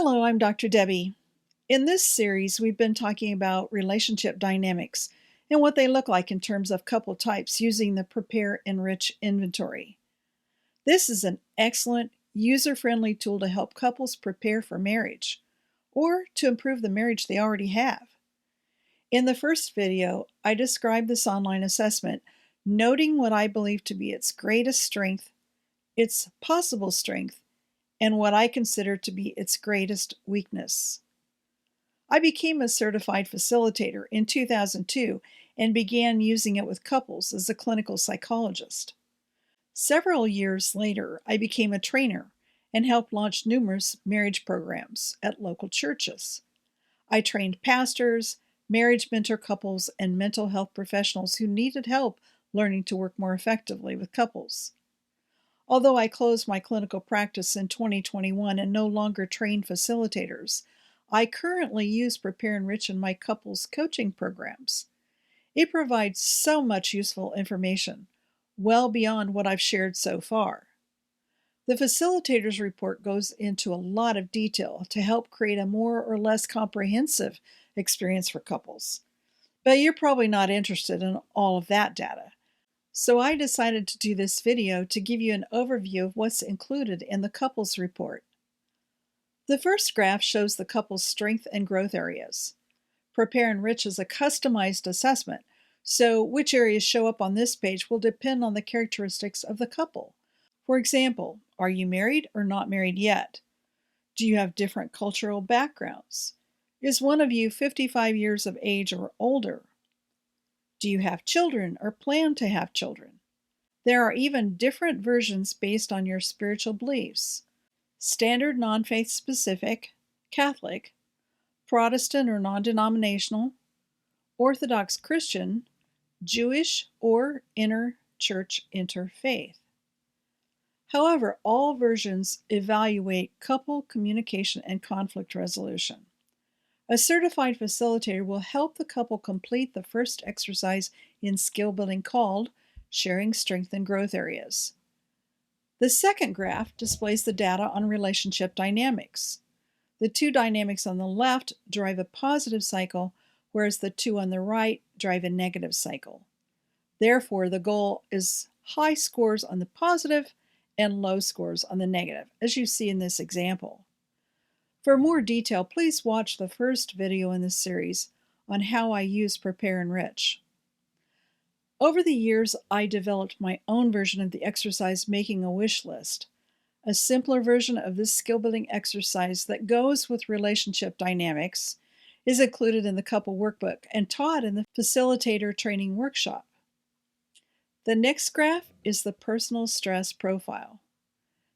Hello, I'm Dr. Debbie. In this series, we've been talking about relationship dynamics and what they look like in terms of couple types using the prepare-enrich inventory. This is an excellent, user-friendly tool to help couples prepare for marriage or to improve the marriage they already have. In the first video, I described this online assessment, noting what I believe to be its greatest strength, its possible strength, and what I consider to be its greatest weakness. I became a certified facilitator in 2002 and began using it with couples as a clinical psychologist. Several years later, I became a trainer and helped launch numerous marriage programs at local churches. I trained pastors, marriage mentor couples, and mental health professionals who needed help learning to work more effectively with couples. Although I closed my clinical practice in 2021 and no longer train facilitators, I currently use prepare-enrich in my couples coaching programs. It provides so much useful information, well beyond what I've shared so far. The facilitator's report goes into a lot of detail to help create a more or less comprehensive experience for couples. But you're probably not interested in all of that data. So I decided to do this video to give you an overview of what's included in the couples report. The first graph shows the couple's strength and growth areas. Prepare-enrich is a customized assessment, so which areas show up on this page will depend on the characteristics of the couple. For example, are you married or not married yet? Do you have different cultural backgrounds? Is one of you 55 years of age or older? Do you have children or plan to have children? There are even different versions based on your spiritual beliefs. Standard non-faith specific, Catholic, Protestant or non-denominational, Orthodox Christian, Jewish, or inter-church interfaith. However, all versions evaluate couple communication and conflict resolution. A certified facilitator will help the couple complete the first exercise in skill building called Sharing Strength and Growth Areas. The second graph displays the data on relationship dynamics. The two dynamics on the left drive a positive cycle, whereas the two on the right drive a negative cycle. Therefore, the goal is high scores on the positive and low scores on the negative, as you see in this example. For more detail, please watch the first video in this series on how I use prepare-enrich. Over the years, I developed my own version of the exercise Making a Wish List, a simpler version of this skill-building exercise that goes with relationship dynamics, is included in the couple workbook and taught in the facilitator training workshop. The next graph is the personal stress profile.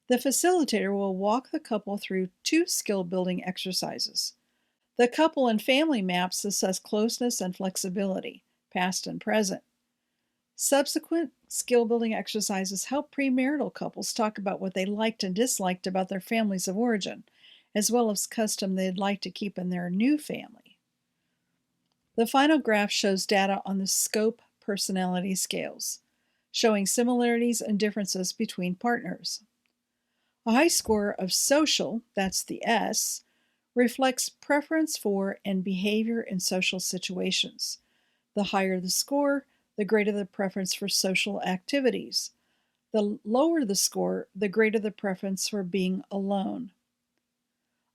The facilitator will walk the couple through two skill-building exercises. The couple and family maps assess closeness and flexibility, past and present. Subsequent skill-building exercises help premarital couples talk about what they liked and disliked about their families of origin, as well as custom they'd like to keep in their new family. The final graph shows data on the scope personality scales, showing similarities and differences between partners. A high score of social, that's the S, reflects preference for and behavior in social situations. The higher the score, the greater the preference for social activities. The lower the score, the greater the preference for being alone.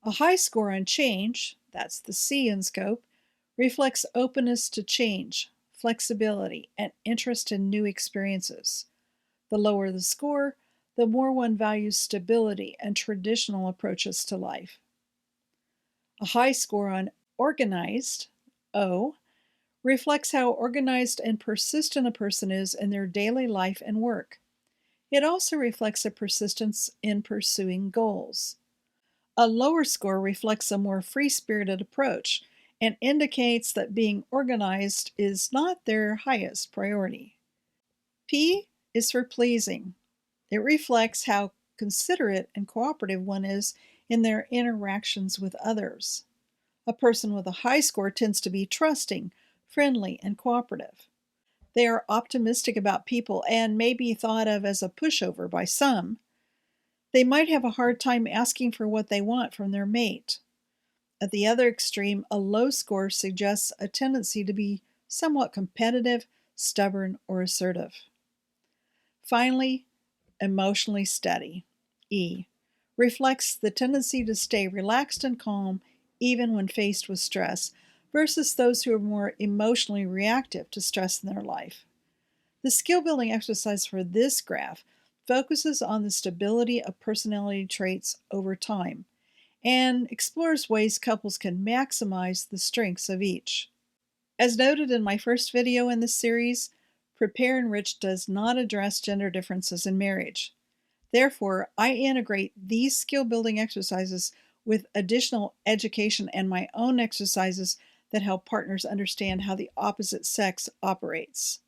A high score on change, that's the C in scope, reflects openness to change, flexibility, and interest in new experiences. The lower the score, the more one values stability and traditional approaches to life. A high score on organized, O, reflects how organized and persistent a person is in their daily life and work. It also reflects a persistence in pursuing goals. A lower score reflects a more free-spirited approach and indicates that being organized is not their highest priority. P is for pleasing. It reflects how considerate and cooperative one is in their interactions with others. A person with a high score tends to be trusting, friendly, and cooperative. They are optimistic about people and may be thought of as a pushover by some. They might have a hard time asking for what they want from their mate. At the other extreme, a low score suggests a tendency to be somewhat competitive, stubborn, or assertive. Finally, emotionally steady, E, reflects the tendency to stay relaxed and calm even when faced with stress, versus those who are more emotionally reactive to stress in their life. The skill building exercise for this graph focuses on the stability of personality traits over time and explores ways couples can maximize the strengths of each. As noted in my first video in this series, Prepare-Enrich does not address gender differences in marriage. Therefore, I integrate these skill building exercises with additional education and my own exercises that help partners understand how the opposite sex operates.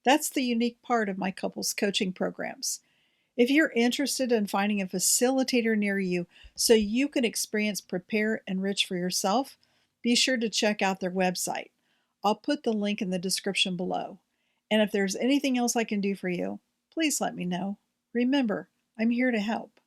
That's the unique part of my couples coaching programs. If you're interested in finding a facilitator near you so you can experience Prepare-Enrich for yourself, be sure to check out their website. I'll put the link in the description below. And if there's anything else I can do for you, please let me know. Remember, I'm here to help.